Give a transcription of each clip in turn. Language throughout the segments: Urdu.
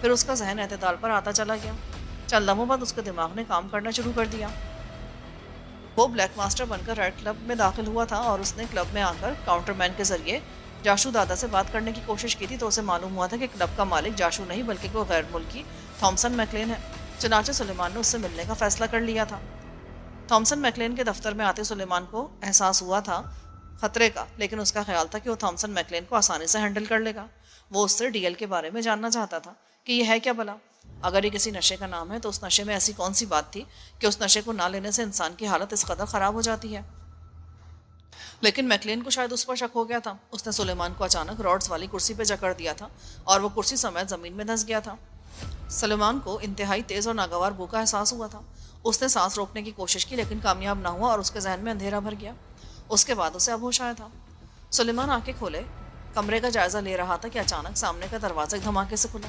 پھر اس کا ذہن اعتدال پر آتا چلا گیا۔ چند لمحوں بعد اس کے دماغ نے کام کرنا شروع کر دیا۔ وہ بلیک ماسٹر بن کر ریڈ کلب میں داخل ہوا تھا اور اس نے کلب میں آ کر کاؤنٹر مین کے ذریعے جاشو دادا سے بات کرنے کی کوشش کی تھی، تو اسے معلوم ہوا تھا کہ کلب کا مالک جاشو نہیں بلکہ کوئی غیر ملکی تھامسن میکلین ہے۔ چنانچہ سلیمان نے اس سے ملنے کا فیصلہ کر لیا تھا۔ تھامسن میکلین کے دفتر میں آتے سلیمان کو احساس ہوا تھا خطرے کا، لیکن اس کا خیال تھا کہ وہ تھامسن میکلین کو آسانی سے ہینڈل کر لے گا۔ وہ اس سے ڈی ایل کے بارے میں جاننا چاہتا تھا کہ یہ ہے کیا بلا۔ اگر یہ کسی نشے کا نام ہے تو اس نشے میں ایسی کون سی بات تھی کہ اس نشے کو نہ لینے سے انسان کی حالت اس قدر خراب ہو جاتی ہے۔ لیکن میکلین کو شاید اس پر شک ہو گیا تھا۔ اس نے سلیمان کو اچانک راڈز والی کرسی پہ جکڑ دیا تھا اور وہ کرسی سمیت زمین میں دھنس گیا تھا۔ سلیمان کو انتہائی تیز اور ناگوار بو کا احساس ہوا تھا۔ اس نے سانس روکنے کی کوشش کی لیکن کامیاب نہ ہوا اور اس کے ذہن میں اندھیرا بھر گیا۔ اس کے بعد اسے اب ہوش آیا تھا۔ سلیمان آنکھیں کھولے کمرے کا جائزہ لے رہا تھا کہ اچانک سامنے کا دروازہ ایک دھماکے سے کھلا۔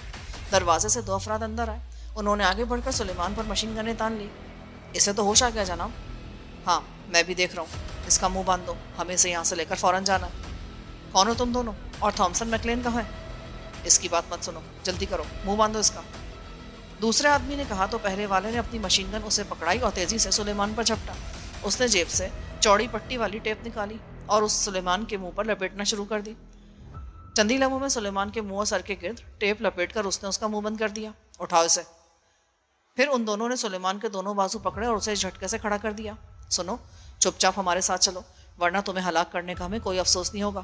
دروازے سے 2 افراد اندر آئے۔ انہوں نے آگے بڑھ کر سلیمان پر مشین گنیں تان لی۔ اسے تو ہوش آ گیا جناب۔ ہاں میں بھی دیکھ رہا ہوں، اس کا منہ باندھ دو، ہمیں اسے یہاں سے لے کر فوراً جانا ہے۔ کون ہو تم دونوں؟ اور تھامسن میکلین کہاں ہے؟ اس کی بات مت سنو، جلدی کرو، منہ باندھو اس کا۔ دوسرے آدمی نے کہا تو پہلے والے نے اپنی مشین گن اسے پکڑائی اور تیزی سے سلیمان پر جھپٹا۔ اس نے جیب سے چوڑی پٹی والی ٹیپ نکالی اور اس سلیمان کے منہ پر لپیٹنا شروع کر دی۔ چندی لمحوں میں سلیمان کے منہ اور سر کے گرد ٹیپ لپیٹ کر اس نے اس کا منہ بند کر دیا۔ اٹھاؤ اسے۔ پھر ان دونوں نے سلیمان کے دونوں بازو پکڑے اور اسے جھٹکے سے کھڑا کر دیا۔ سنو، چپ چاپ ہمارے ساتھ چلو، ورنہ تمہیں ہلاک کرنے کا ہمیں کوئی افسوس نہیں ہوگا۔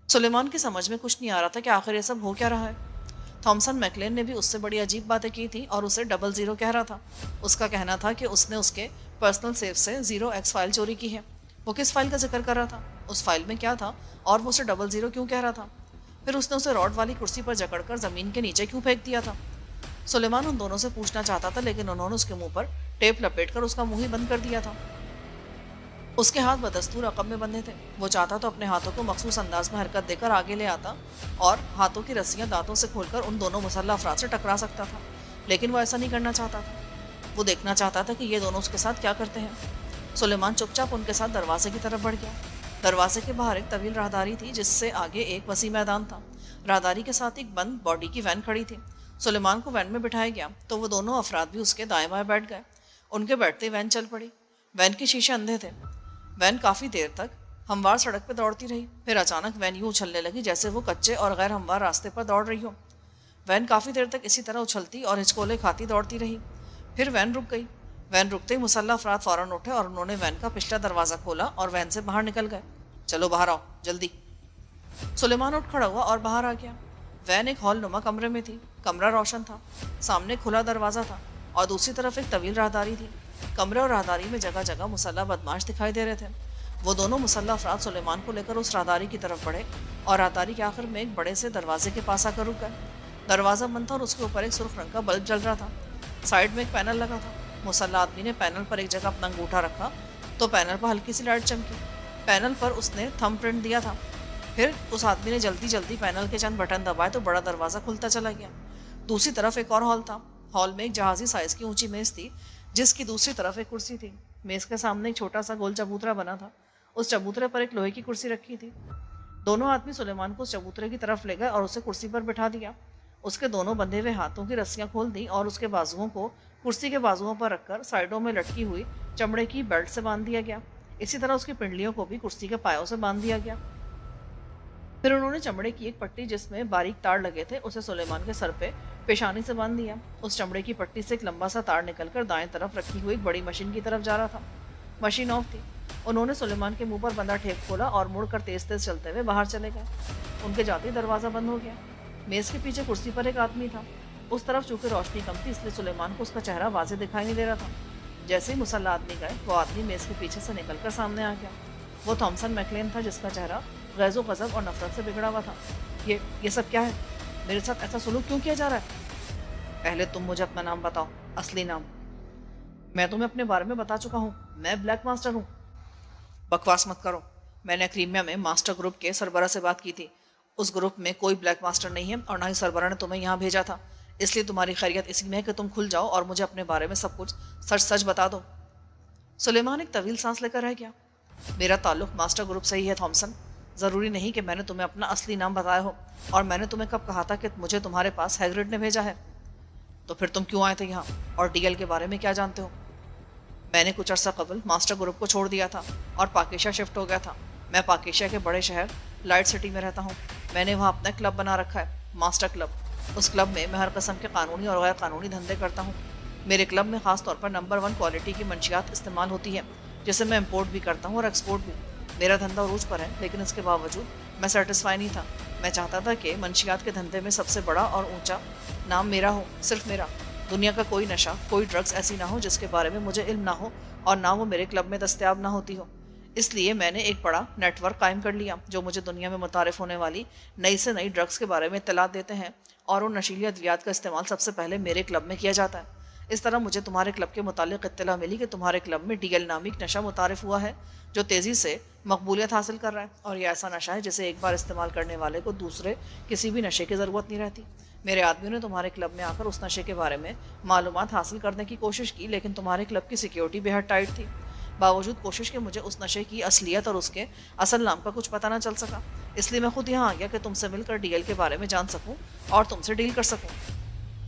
سلیمان کی سمجھ میں کچھ نہیں آ رہا تھا کہ آخر یہ سب ہو کیا رہا ہے۔ تھامسن میکلین نے بھی اس سے بڑی عجیب باتیں کی تھی اور اسے 00 کہہ رہا تھا۔ اس کا کہنا تھا کہ اس نے اس کے پرسنل سیف سے 0x فائل چوری کی ہے۔ وہ کس فائل کا ذکر کر رہا تھا؟ اس فائل میں کیا تھا اور وہ اسے 00 کیوں کہہ رہا تھا؟ پھر اس نے اسے راڈ والی کرسی پر جکڑ کر زمین کے نیچے کیوں پھینک دیا تھا؟ سلیمان ان دونوں سے پوچھنا چاہتا تھا لیکن انہوں نے اس کے منہ پر ٹیپ لپیٹ کر اس کا منہ ہی بند کر دیا تھا۔ اس کے ہاتھ بدستور عقب میں بندھے تھے۔ وہ چاہتا تو اپنے ہاتھوں کو مخصوص انداز میں حرکت دے کر آگے لے آتا اور ہاتھوں کی رسیاں دانتوں سے کھول کر ان دونوں مسلح افراد سے ٹکرا سکتا تھا، لیکن وہ ایسا نہیں کرنا چاہتا تھا۔ وہ دیکھنا چاہتا تھا کہ یہ دونوں اس کے ساتھ کیا کرتے ہیں۔ سلیمان چپ چاپ ان کے ساتھ دروازے کی طرف بڑھ گیا۔ دروازے کے باہر ایک طویل راہداری تھی جس سے آگے ایک وسیع میدان تھا۔ راہداری کے ساتھ ایک بند باڈی کی وین کھڑی تھی۔ سلیمان کو وین میں بٹھایا گیا تو وہ دونوں افراد بھی اس کے دائیں بائیں بیٹھ گئے۔ ان کے بیٹھتے وین چل پڑی۔ وین کے شیشے اندھے تھے۔ وین کافی دیر تک ہموار سڑک پہ دوڑتی رہی، پھر اچانک وین یوں اچھلنے لگی جیسے وہ کچے اور غیر ہموار راستے پر دوڑ رہی ہو۔ وین کافی دیر تک اسی طرح اچھلتی اور ہچکولے کھاتی دوڑتی رہی، پھر وین رک گئی۔ وین رکتے ہی مسلح افراد فوراً اٹھے اور انہوں نے وین کا پچھلا دروازہ کھولا اور وین سے باہر نکل گئے۔ چلو باہر آؤ جلدی۔ سلیمان اٹھ کھڑا ہوا اور باہر آ گیا۔ وین ایک ہال نما کمرے میں تھی۔ کمرہ روشن تھا، سامنے کھلا دروازہ تھا اور دوسری طرف ایک طویل راہداری تھی۔ کمرے اور راہداری میں جگہ جگہ مسلح بدماش دکھائی دے رہے تھے۔ وہ دونوں مسلح افراد سلیمان کو لے کر اس راہداری کی طرف بڑھے اور راہداری کے آخر میں ایک بڑے سے دروازے کے پاس آ کر رک گئے۔ دروازہ بند تھا اور اس کے اوپر ایک سرخ رنگ کا بلب جل رہا تھا۔ سائڈ میں ایک پینل لگا تھا۔ مسلح آدمی نے پینل پر ایک جگہ اپنا انگوٹھا رکھا تو پینل پر ہلکی سی لائٹ چمکی۔ پینل پر اس نے تھم پرنٹ دیا تھا۔ پھر اس آدمی نے جلدی جلدی پینل کے چند بٹن دبائے تو بڑا دروازہ کھلتا چلا گیا۔ دوسری طرف ایک اور ہال تھا۔ ہال میں ایک جہازی سائز کی اونچی میز تھی جس کی دوسری طرف ایک کرسی تھی۔ میز کے سامنے ایک چھوٹا سا گول چبوترا بنا تھا۔ اس چبوترے پر ایک لوہے کی کرسی رکھی تھی۔ دونوں آدمی سلیمان کو اس چبوترے کی طرف لے گئے اور اسے کرسی پر بٹھا دیا۔ اس کے دونوں بندھے ہوئے ہاتھوں کی رسیاں کھول دی اور اس کے بازوؤں کو کرسی کے بازوؤں پر رکھ کر سائڈوں میں لٹکی ہوئی چمڑے کی بیلٹ سے باندھ دیا گیا۔ اسی طرح اس کی پنڈلیوں کو بھی کرسی کے پایوں سے باندھ دیا گیا۔ پھر انہوں نے چمڑے کی ایک پٹی جس میں باریک تار لگے تھے اسے سلیمان کے سر پہ پیشانی سے باندھ دیا۔ اس چمڑے کی پٹی سے ایک لمبا سا تار نکل کر دائیں طرف رکھی ہوئی ایک بڑی مشین کی طرف جا رہا تھا۔ مشین آف تھی۔ انہوں نے سلیمان کے منہ پر بندھا ٹیپ کھولا اور مڑ کر تیز تیز چلتے ہوئے باہر چلے گئے۔ ان کے جاتے ہی دروازہ بند ہو گیا۔ میز کے پیچھے کرسی پر ایک آدمی تھا۔ اس طرف چونکہ روشنی کم تھی اس لیے سلیمان کو اس کا چہرہ واضح دکھائی نہیں دے رہا تھا۔ جیسے ہی مسلح آدمی گئے وہ آدمی میز کے پیچھے سے نکل کر سامنے آ گیا۔ وہ تھامسن میکلین تھا جس کا چہرہ غیظ و غضب اور نفرت سے بگڑا ہوا تھا۔ یہ سب کیا ہے؟ میرے ساتھ ایسا سلوک کیوں کیا جا رہا ہے؟ پہلے تم مجھے اپنا نام بتاؤ، اصلی نام۔ میں تمہیں اپنے بارے میں بتا چکا ہوں، میں بلیک ماسٹر ہوں۔ بکواس مت کرو، میں نے کریمیا میں ماسٹر گروپ کے سربراہ سے بات کی تھی۔ اس گروپ میں کوئی بلیک ماسٹر نہیں ہے اور نہ ہی سربراہ نے تمہیں یہاں بھیجا تھا، اس لیے تمہاری خیریت اسی میں ہے کہ تم کھل جاؤ اور مجھے اپنے بارے میں سب کچھ سچ سچ بتا دو۔ سلیمان ایک طویل سانس لے کر رہ گیا۔ میرا تعلق ماسٹر گروپ سے ہی ہے تھامسن، ضروری نہیں کہ میں نے تمہیں اپنا اصلی نام بتایا ہو، اور میں نے تمہیں کب کہا تھا کہ مجھے تمہارے پاس ہیگرڈ نے بھیجا ہے؟ تو پھر تم کیوں آئے تھے یہاں، اور ڈی ایل کے بارے میں کیا جانتے ہو؟ میں نے کچھ عرصہ قبل ماسٹر گروپ کو چھوڑ دیا تھا اور پاکیشا شفٹ ہو گیا تھا۔ میں پاکیشا کے بڑے شہر لائٹ سٹی میں رہتا ہوں۔ میں نے وہاں اپنا کلب بنا رکھا ہے، ماسٹر کلب۔ اس کلب میں ہر قسم کے قانونی اور غیر قانونی دھندے کرتا ہوں۔ میرے کلب میں خاص طور پر نمبر 1 کوالٹی کی منشیات استعمال ہوتی ہے، جسے میں امپورٹ بھی کرتا ہوں اور ایکسپورٹ بھی۔ میرا دھندا عروج پر ہے، لیکن اس کے باوجود میں سیٹسفائی نہیں تھا۔ میں چاہتا تھا کہ منشیات کے دھندے میں سب سے بڑا اور اونچا نام میرا ہو، صرف میرا۔ دنیا کا کوئی نشہ، کوئی ڈرگس ایسی نہ ہو جس کے بارے میں مجھے علم نہ ہو اور نہ وہ میرے کلب میں دستیاب نہ ہوتی ہو۔ اس لیے میں نے ایک بڑا نیٹ ورک قائم کر لیا جو مجھے دنیا میں متعارف ہونے والی نئی سے نئی ڈرگس کے بارے میں اطلاعات دیتے ہیں، اور ان نشیلی ادویات کا استعمال سب سے پہلے میرے کلب میں کیا جاتا ہے۔ اس طرح مجھے تمہارے کلب کے متعلق اطلاع ملی کہ تمہارے کلب میں ڈی ایل نامی ایک نشہ متعارف ہوا ہے جو تیزی سے مقبولیت حاصل کر رہا ہے، اور یہ ایسا نشہ ہے جسے ایک بار استعمال کرنے والے کو دوسرے کسی بھی نشے کی ضرورت نہیں رہتی۔ میرے آدمیوں نے تمہارے کلب میں آ کر اس نشے کے بارے میں معلومات حاصل کرنے کی کوشش کی، لیکن تمہارے کلب کی سیکیورٹی بے حد ٹائٹ تھی۔ باوجود کوشش کے مجھے اس نشے کی اصلیت اور اس کے اصل نام کا کچھ پتہ نہ چل سکا۔ اس لیے میں خود یہاں آ گیا کہ تم سے مل کر ڈی ایل کے بارے میں جان سکوں اور تم سے ڈیل کر سکوں۔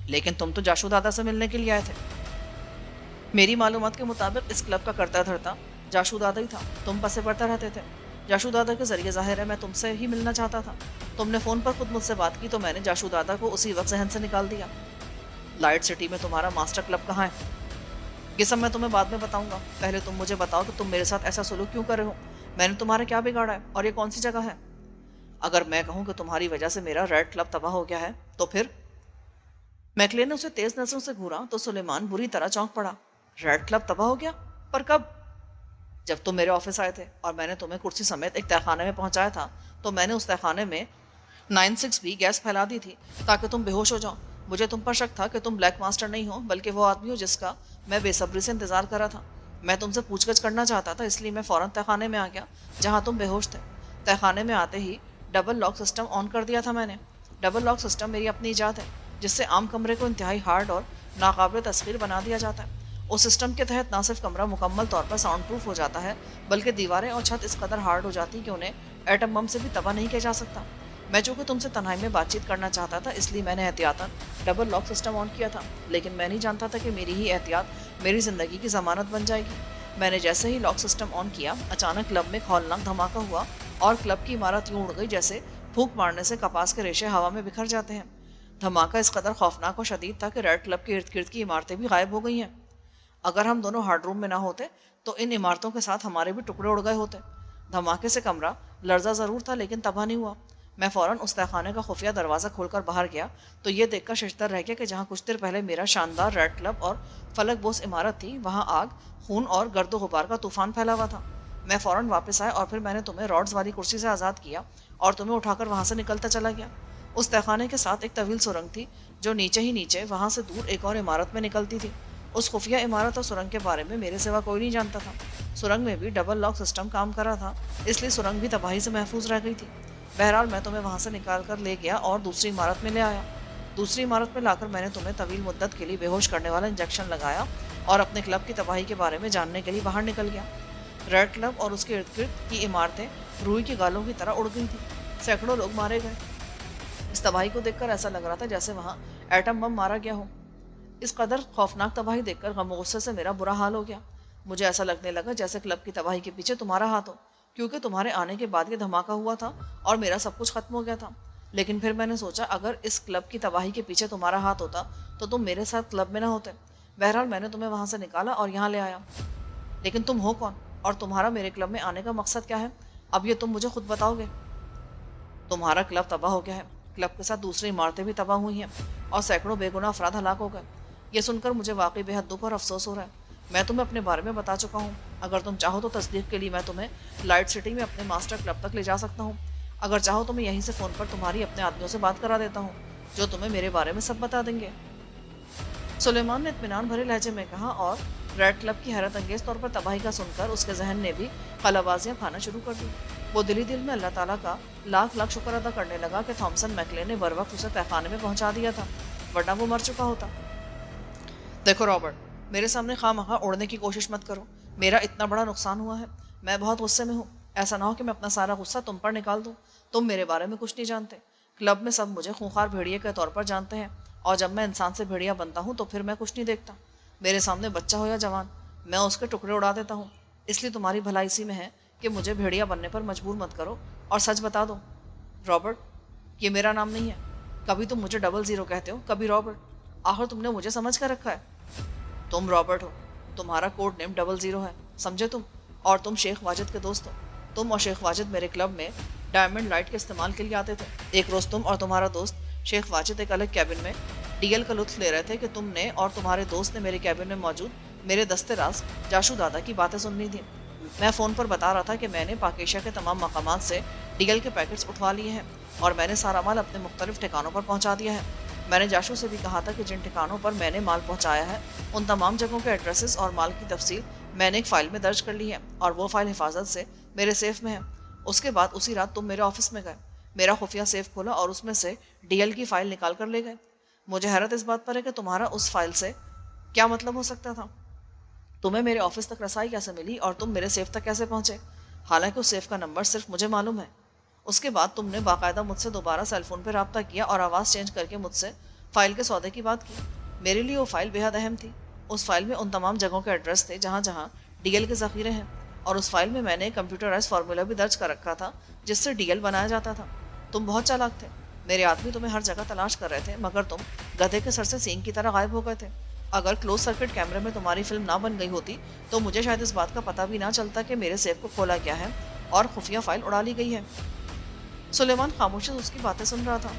لیکن تم تو جاشو دادا سے ملنے کے لیے آئے تھے۔ میری معلومات کے مطابق اس کلب کا کرتا دھرتا جاشو دادا ہی تھا۔ تم پسے پڑتا رہتے تھے۔ جاشو دادا کے ذریعے ظاہر ہے میں تم سے ہی ملنا چاہتا تھا۔ تم نے فون پر خود مجھ سے بات کی تو میں نے جاشو دادا کو اسی وقت ذہن سے نکال دیا۔ لائٹ سٹی میں تمہارا ماسٹر کلب کہاں ہے؟ یہ سب میں تمہیں بعد میں بتاؤں گا، پہلے تم مجھے بتاؤ کہ تم میرے ساتھ ایسا سلوک کیوں کر رہے ہو؟ میں نے تمہارا کیا بگاڑا ہے، اور یہ کون سی جگہ ہے؟ اگر میں کہوں کہ تمہاری وجہ سے میرا ریڈ کلب تباہ ہو گیا ہے تو پھر؟ میکلے نے اسے تیز نظروں سے گھورا تو سلیمان بری طرح چونک پڑا۔ ریڈ کلب تباہ ہو گیا؟ پر کب؟ جب تم میرے آفس آئے تھے اور میں نے تمہیں کرسی سمیت ایک تہخانے میں پہنچایا تھا تو میں نے اس تہخانے میں 96B گیس پھیلا دی تھی تاکہ تم بے ہوش ہو جاؤ۔ مجھے تم پر شک تھا کہ تم بلیک ماسٹر نہیں ہو بلکہ وہ آدمی ہو جس کا میں بے صبری سے انتظار کر رہا تھا۔ میں تم سے پوچھ گچھ کرنا چاہتا تھا، اس لیے میں فوراً تہخانے میں آ گیا جہاں تم بے ہوش تھے۔ تہخانے میں آتے ہی ڈبل لاک سسٹم آن کر دیا تھا میں نے۔ ڈبل لاک سسٹم میری اپنی ایجاد ہے جس سے عام کمرے کو انتہائی ہارڈ اور ناقابل تسخیر بنا دیا جاتا ہے۔ اس سسٹم کے تحت نہ صرف کمرہ مکمل طور پر ساؤنڈ پروف ہو جاتا ہے بلکہ دیواریں اور چھت اس قدر ہارڈ ہو جاتی کہ انہیں ایٹم بم سے بھی تباہ نہیں کیا جا سکتا۔ میں چونکہ تم سے تنہائی میں بات چیت کرنا چاہتا تھا اس لیے میں نے احتیاطاً ڈبل لاک سسٹم آن کیا تھا، لیکن میں نہیں جانتا تھا کہ میری ہی احتیاط میری زندگی کی ضمانت بن جائے گی۔ میں نے جیسے ہی لاک سسٹم آن کیا اچانک کلب میں ایک ہولناک دھماکہ ہوا اور کلب کی عمارت یوں اڑ گئی جیسے پھونک مارنے سے کپاس کے ریشے ہوا میں بکھر جاتے ہیں۔ دھماکہ اس قدر خوفناک اور شدید تھا کہ ریڈ کلب کے ارد گرد کی عمارتیں بھی غائب ہو گئی ہیں۔ اگر ہم دونوں ہارڈ روم میں نہ ہوتے تو ان عمارتوں کے ساتھ ہمارے بھی ٹکڑے اڑ گئے ہوتے۔ دھماکے سے کمرہ لرزہ ضرور تھا لیکن تباہ نہیں ہوا۔ میں فوراً اس تہخانے کا خفیہ دروازہ کھول کر باہر گیا تو یہ دیکھ کر ششدر رہ گیا کہ جہاں کچھ دیر پہلے میرا شاندار ریڈ کلب اور فلک بوس عمارت تھی وہاں آگ، خون اور گرد و غبار کا طوفان پھیلا ہوا تھا۔ میں فوراً واپس آیا اور پھر میں نے تمہیں راڈز والی کرسی سے آزاد کیا اور تمہیں اٹھا کر وہاں سے نکلتا چلا گیا۔ اس تہخانے کے ساتھ ایک طویل سرنگ تھی جو نیچے ہی نیچے وہاں سے دور ایک اور عمارت میں نکلتی تھی۔ اس خفیہ عمارت اور سرنگ کے بارے میں میرے سوا کوئی نہیں جانتا تھا۔ سرنگ میں بھی ڈبل لاک سسٹم کام کر رہا تھا، اس لیے سرنگ بھی تباہی سے محفوظ رہ گئی تھی۔ بہرحال میں تمہیں وہاں سے نکال کر لے گیا اور دوسری عمارت میں لے آیا۔ دوسری عمارت میں لا کر میں نے تمہیں طویل مدت کے لیے بے ہوش کرنے والا انجیکشن لگایا اور اپنے کلب کی تباہی کے بارے میں جاننے کے لیے باہر نکل گیا۔ ریڈ کلب اور اس کے ارد گرد کی عمارتیں روئی کی گالوں کی طرح اڑ گئی تھیں۔ سینکڑوں لوگ مارے گئے۔ اس تباہی کو دیکھ کر ایسا لگ رہا تھا جیسے وہاں ایٹم بم مارا گیا ہو۔ اس قدر خوفناک تباہی دیکھ کر غم و غصے سے میرا برا حال ہو گیا۔ مجھے ایسا لگنے لگا جیسے کلب کی تباہی کے پیچھے تمہارا ہاتھ ہو، کیونکہ تمہارے آنے کے بعد یہ دھماکہ ہوا تھا اور میرا سب کچھ ختم ہو گیا تھا۔ لیکن پھر میں نے سوچا اگر اس کلب کی تباہی کے پیچھے تمہارا ہاتھ ہوتا تو تم میرے ساتھ کلب میں نہ ہوتے۔ بہرحال میں نے تمہیں وہاں سے نکالا اور یہاں لے آیا۔ لیکن تم ہو کون اور تمہارا میرے کلب میں آنے کا مقصد کیا ہے؟ اب یہ تم مجھے خود بتاؤ گے۔ تمہارا کلب تباہ ہو گیا ہے، کلب کے ساتھ دوسری عمارتیں بھی تباہ ہوئی ہیں اور سینکڑوں بے گناہ افراد ہلاک ہو گئے۔ یہ سن کر مجھے واقعی بے حد دکھ اور افسوس ہو رہا ہے۔ میں تمہیں اپنے بارے میں بتا چکا ہوں، اگر تم چاہو تو تصدیق کے لیے میں تمہیں لائٹ سٹی میں اپنے ماسٹر کلب تک لے جا سکتا ہوں۔ اگر چاہو تو میں یہیں سے فون پر تمہاری اپنے آدمیوں سے بات کرا دیتا ہوں جو تمہیں میرے بارے میں سب بتا دیں گے۔ سلیمان نے اطمینان بھرے لہجے میں کہا، اور ریڈ کلب کی حیرت انگیز طور پر تباہی کا سن کر اس کے ذہن نے بھی قلع بازیاں کھانا شروع کر دی۔ وہ دلی دل میں اللہ تعالیٰ کا لاکھ لاکھ شکر ادا کرنے لگا کہ تھامسن میکلے نے بر وقت اسے تہخانے میں پہنچا دیا تھا، ورنہ وہ مر چکا ہوتا۔ دیکھو رابرٹ، میرے سامنے خواہ مخواہ اڑنے کی کوشش مت کرو۔ میرا اتنا بڑا نقصان ہوا ہے، میں بہت غصے میں ہوں۔ ایسا نہ ہو کہ میں اپنا سارا غصہ تم پر نکال دوں. تم میرے بارے میں کچھ نہیں جانتے. کلب میں سب مجھے خونخوار بھیڑیے کے طور پر جانتے ہیں، اور جب میں انسان سے بھیڑیا بنتا ہوں تو پھر میں کچھ نہیں دیکھتا. میرے سامنے بچہ ہو یا جوان، میں اس کے ٹکڑے اڑا دیتا ہوں. اس لیے تمہاری بھلائی اسی میں ہے کہ مجھے بھیڑیا بننے پر مجبور مت کرو اور سچ بتا دو. رابرٹ، یہ میرا نام نہیں ہے. کبھی تم مجھے 00 کہتے ہو، کبھی رابرٹ. آخر تم نے مجھے سمجھ کر رکھا ہے. تم رابرٹ ہو، تمہارا کوڈ نیم 00 ہے، سمجھے تم؟ اور تم شیخ واجد کے دوست ہو. تم اور شیخ واجد میرے کلب میں ڈائمنڈ لائٹ کے استعمال کے لیے آتے تھے. ایک روز تم اور تمہارا دوست شیخ واجد ایک الگ کیبن میں ڈی ایل کا لطف لے رہے تھے کہ تم نے اور تمہارے دوست نے میرے کیبن میں موجود میرے دستے راز جاشو دادا کی باتیں سننی تھیں. میں فون پر بتا رہا تھا کہ میں نے پاکیشا کے تمام مقامات سے ڈی ایل کے پیکٹس اٹھوا لیے ہیں اور میں نے سارا مال اپنے مختلف ٹھکانوں پر پہنچا دیا ہے. میں نے جاشو سے بھی کہا تھا کہ جن ٹھکانوں پر میں نے مال پہنچایا ہے ان تمام جگہوں کے ایڈریسز اور مال کی تفصیل میں نے ایک فائل میں درج کر لی ہے اور وہ فائل حفاظت سے میرے سیف میں ہے. اس کے بعد اسی رات تم میرے آفس میں گئے، میرا خفیہ سیف کھولا اور اس میں سے ڈی ایل کی فائل نکال کر لے گئے. مجھے حیرت اس بات پر ہے کہ تمہارا اس فائل سے کیا مطلب ہو سکتا تھا. تمہیں میرے آفس تک رسائی کیسے ملی اور تم میرے سیف تک کیسے پہنچے، حالانکہ اس سیف کا نمبر صرف مجھے معلوم ہے. اس کے بعد تم نے باقاعدہ مجھ سے دوبارہ سیل فون پہ رابطہ کیا اور آواز چینج کر کے مجھ سے فائل کے سودے کی بات کی. میرے لیے وہ فائل بے حد اہم تھی. اس فائل میں ان تمام جگہوں کے ایڈریس تھے جہاں جہاں ڈی ایل کے ذخیرے ہیں، اور اس فائل میں نے کمپیوٹرائز فارمولا بھی درج کر رکھا تھا جس سے ڈی ایل بنایا جاتا تھا. تم بہت چالاک تھے. میرے آدمی تمہیں ہر جگہ تلاش کر رہے تھے مگر تم گدھے کے سر سے سینگ کی طرح غائب ہو گئے تھے. اگر کلوز سرکٹ کیمرے میں تمہاری فلم نہ بن گئی ہوتی تو مجھے شاید اس بات کا پتہ بھی نہ چلتا کہ میرے سیف کو کھولا گیا ہے اور خفیہ فائل اڑا لی گئی ہے. سلیمان خاموشی سے اس کی باتیں سن رہا تھا.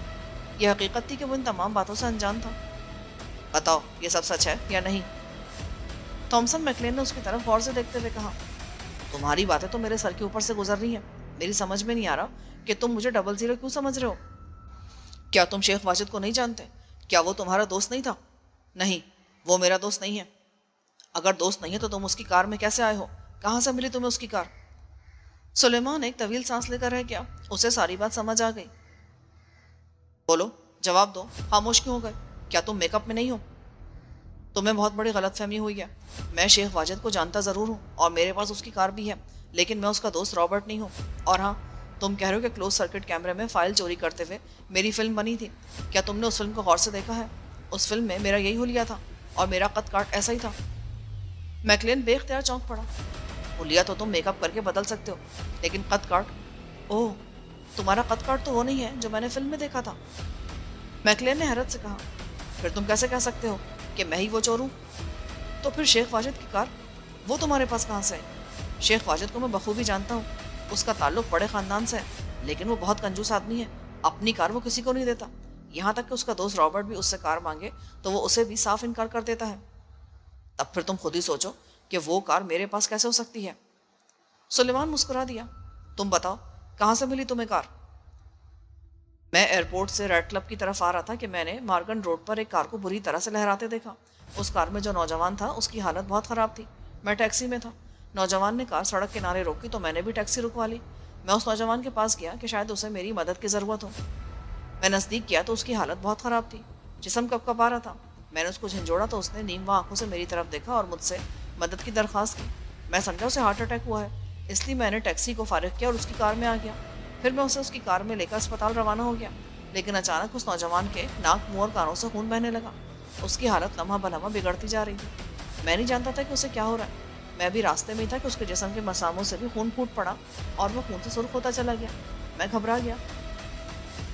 یہ حقیقت تھی کہ وہ ان تمام باتوں سے انجان تھا. بتاؤ یہ سب سچ ہے یا نہیں؟ تھامسن میکلین نے اس کی طرف غور سے دیکھتے ہوئے کہا. تمہاری باتیں تو میرے سر کے اوپر سے گزر رہی ہیں. میری سمجھ میں نہیں آ رہا کہ تم مجھے 00 کیوں سمجھ رہے ہو. کیا تم شیخ واجد کو نہیں جانتے؟ کیا وہ تمہارا دوست نہیں تھا؟ نہیں، وہ میرا دوست نہیں ہے. اگر دوست نہیں ہے تو تم اس کی کار میں کیسے آئے ہو؟ کہاں سے ملی تمہیں اس کی کار؟ سلیمان ایک طویل سانس لے کر رہ گیا. اسے ساری بات سمجھ آ گئی. بولو، جواب دو، خاموش کیوں ہو گئے؟ کیا تم میک اپ میں نہیں ہو؟ تمہیں بہت بڑی غلط فہمی ہوئی ہے. میں شیخ واجد کو جانتا ضرور ہوں اور میرے پاس اس کی کار بھی ہے، لیکن میں اس کا دوست رابرٹ نہیں ہوں. اور ہاں، تم کہہ رہے ہو کہ کلوز سرکٹ کیمرے میں فائل چوری کرتے ہوئے میری فلم بنی تھی. کیا تم نے اس فلم کو غور سے دیکھا ہے؟ اس فلم میں میرا یہی حلیہ تھا اور میرا قد کاٹ ایسا ہی تھا. میکلین بے اختیار چونک پڑا. حلیہ تو تم میک اپ کر کے بدل سکتے ہو، لیکن قد کاٹ؟ اوہ، تمہارا قد کاٹ تو وہ نہیں ہے جو میں نے فلم میں دیکھا تھا. میکلین نے حیرت سے کہا. پھر تم کیسے کہہ سکتے ہو کہ میں ہی وہ چور ہوں؟ تو پھر شیخ واجد کی کار وہ تمہارے پاس کہاں سے ہے؟ شیخ واجد کو میں بخوبی جانتا ہوں. اس کا تعلق بڑے خاندان سے ہے، لیکن وہ بہت کنجوس آدمی ہے. اپنی کار وہ کسی کو نہیں دیتا. یہاں تک کہ اس کا دوست رابرٹ بھی اس سے کار مانگے تو وہ اسے بھی صاف انکار کر دیتا ہے. تب پھر تم خود ہی سوچو کہ وہ کار میرے پاس کیسے ہو سکتی ہے. سلیمان مسکرا دیا. تم بتاؤ، کہاں سے ملی تمہیں کار؟ میں ایئرپورٹ سے ریڈ کلب کی طرف آ رہا تھا کہ میں نے مارگن روڈ پر ایک کار کو بری طرح سے لہراتے دیکھا. اس کار میں جو نوجوان تھا اس کی حالت بہت خراب تھی. میں ٹیکسی میں تھا. نوجوان نے کار سڑک کنارے روکی تو میں نے بھی ٹیکسی رکوا لی. میں اس نوجوان کے پاس گیا کہ شاید اسے میری مدد کی ضرورت ہو. میں نزدیک گیا تو اس کی حالت بہت خراب تھی. جسم کب کب آ رہا تھا. میں نے اس کو جھنجھوڑا تو اس نے نیموا آنکھوں سے میری طرف دیکھا اور مجھ سے مدد کی درخواست کی. میں سمجھا اسے ہارٹ اٹیک ہوا ہے، اس لیے میں نے ٹیکسی کو فارغ کیا اور اس کی کار میں آ گیا. پھر میں اسے اس کی کار میں لے کر اسپتال روانہ ہو گیا. لیکن اچانک اس نوجوان کے ناک، منہ اور کانوں سے خون بہنے لگا. اس کی حالت لمحہ بلمحہ بگڑتی جا رہی تھی. میں نہیں جانتا تھا کہ اسے کیا ہو رہا ہے. میں بھی راستے میں ہی تھا کہ اس کے جسم کے مساموں سے بھی خون پھوٹ پڑا اور وہ خون سے سرخ ہوتا چلا گیا. میں گھبرا گیا.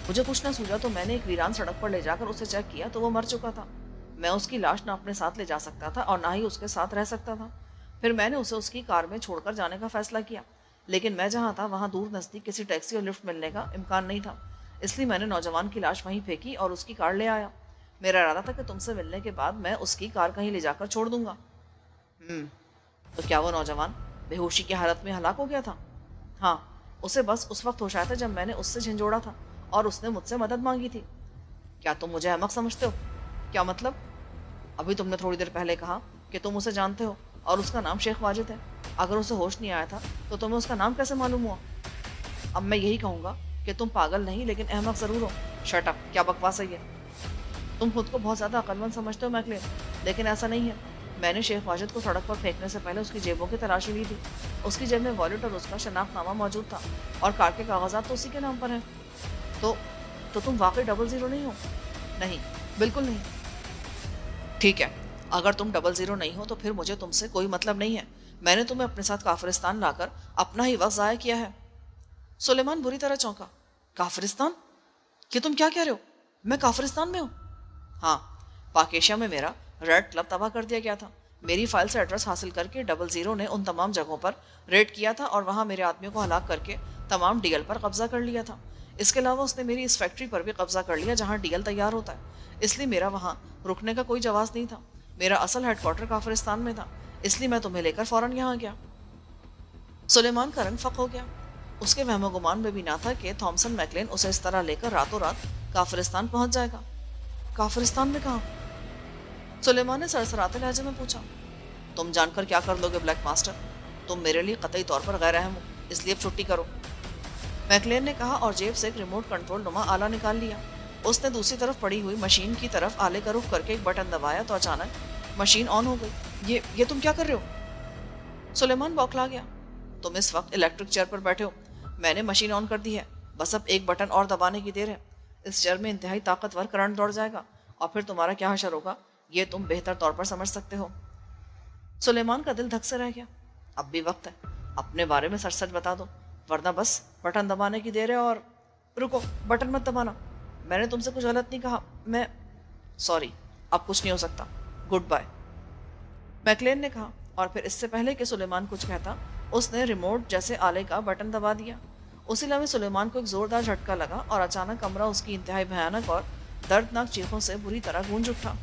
مجھے کچھ نہ سوجا تو میں نے ایک ویران سڑک پر لے جا کر اسے چیک کیا تو وہ مر چکا تھا. میں اس کی لاش نہ اپنے ساتھ لے جا سکتا تھا اور نہ ہی اس کے ساتھ رہ سکتا تھا. پھر میں نے اسے اس کی کار میں چھوڑ کر جانے کا فیصلہ کیا، لیکن میں جہاں تھا وہاں دور نزدیک کسی ٹیکسی اور لفٹ ملنے کا امکان نہیں تھا. اس لیے میں نے نوجوان کی لاش وہیں پھینکی اور اس کی کار لے آیا. میرا ارادہ تھا کہ تم سے ملنے کے بعد میں اس کی کار کہیں لے جا کر چھوڑ دوں گا. تو کیا وہ نوجوان بے ہوشی کی حالت میں ہلاک ہو گیا تھا؟ ہاں، اسے بس اس وقت ہوش آیا تھا جب میں نے اس سے جھنجھوڑا تھا اور اس نے مجھ سے مدد مانگی تھی. کیا تم مجھے احمق سمجھتے ہو؟ کیا مطلب؟ ابھی تم نے تھوڑی دیر پہلے کہا کہ تم اسے جانتے ہو اور اس کا نام شیخ واجد ہے. اگر اسے ہوش نہیں آیا تھا تو تمہیں اس کا نام کیسے معلوم ہوا؟ اب میں یہی کہوں گا کہ تم پاگل نہیں لیکن احمق ضرور ہو. شٹ اپ، کیا بکواس ہے یہ؟ تم خود کو بہت زیادہ عقل مند سمجھتے ہو میکلین، لیکن ایسا نہیں ہے. میں نے شیخ واجد کو سڑک پر پھینکنے سے پہلے اس کی جیبوں کی تلاشی لی تھی. اس کی جیب میں والیٹ اور اس کا شناخت نامہ موجود تھا اور کار کے کاغذات تو اسی کے نام پر ہیں. تو تو تم واقعی 00 نہیں ہو؟ نہیں، بالکل نہیں. ٹھیک ہے، اگر تم 00 نہیں ہو تو پھر مجھے تم سے کوئی مطلب نہیں ہے. میں نے تمہیں اپنے ساتھ کافرستان لا کر اپنا ہی وقت ضائع کیا ہے. سلیمان بری طرح چونکا. کافرستان؟ کہ تم کیا کہہ رہے ہو؟ میں کافرستان میں ہوں؟ ہاں، پاکیشیا میں میرا ریڈ کلب تباہ کر دیا گیا تھا. میری فائل سے ایڈریس حاصل کر کے 00 نے ان تمام جگہوں پر ریڈ کیا تھا اور وہاں میرے آدمیوں کو ہلاک کر کے تمام ڈی ایل پر قبضہ کر لیا تھا. اس کے علاوہ اس نے میری اس فیکٹری پر بھی قبضہ کر لیا جہاں ڈی ایل تیار ہوتا ہے. اس لیے میرا وہاں رکنے کا کوئی جواز نہیں تھا. میرا اصل ہیڈ کوارٹر کافرستان میں تھا، اس لیے میں تمہیں لے کر فوراً یہاں گیا. سلیمان کا رنگ فق ہو گیا. اس کے وہم و گمان میں بھی نہ تھا کہ تھامسن میکلین اسے اس طرح لے کر راتوں رات کافرستان پہنچ جائے گا. کافرستان میں کہاں؟ سلیمان نے سرسراتے لہجے میں پوچھا. تم جان کر کیا کر لو گے بلیک ماسٹر؟ تم میرے لیے قطعی طور پر غیر اہم ہو، اس لیے اب چھٹی کرو. میکلین نے کہا اور جیب سے ایک ریموٹ کنٹرول نما آلہ نکال لیا. اس نے دوسری طرف پڑی ہوئی مشین کی طرف آلے کا رخ کر کے ایک بٹن دبایا تو اچانک مشین آن ہو گئی. یہ تم کیا کر رہے ہو؟ سلیمان بوکھلا گیا. تم اس وقت الیکٹرک چیئر پر بیٹھے ہو. میں نے مشین آن کر دی ہے، بس اب ایک بٹن اور دبانے کی دیر ہے. اس چیئر میں انتہائی طاقتور کرنٹ دوڑ جائے گا اور پھر تمہارا کیا حشر ہوگا یہ تم بہتر طور پر سمجھ سکتے ہو. سلیمان کا دل دھک سے رہ گیا. اب بھی وقت ہے، اپنے بارے میں سچ سچ بتا دو، ورنہ بس بٹن دبانے کی دیر ہے. اور رکو، بٹن مت دبانا، میں نے تم سے کچھ غلط نہیں کہا. میں سوری، اب کچھ نہیں ہو سکتا. گڈ بائے، میکلین نے کہا. اور پھر اس سے پہلے کہ سلیمان کچھ کہتا اس نے ریموٹ جیسے آلے کا بٹن دبا دیا. اسی لمحے سلیمان کو ایک زوردار جھٹکا لگا اور اچانک کمرہ اس کی انتہائی بھیانک اور دردناک چیخوں سے بری طرح گونج اٹھا.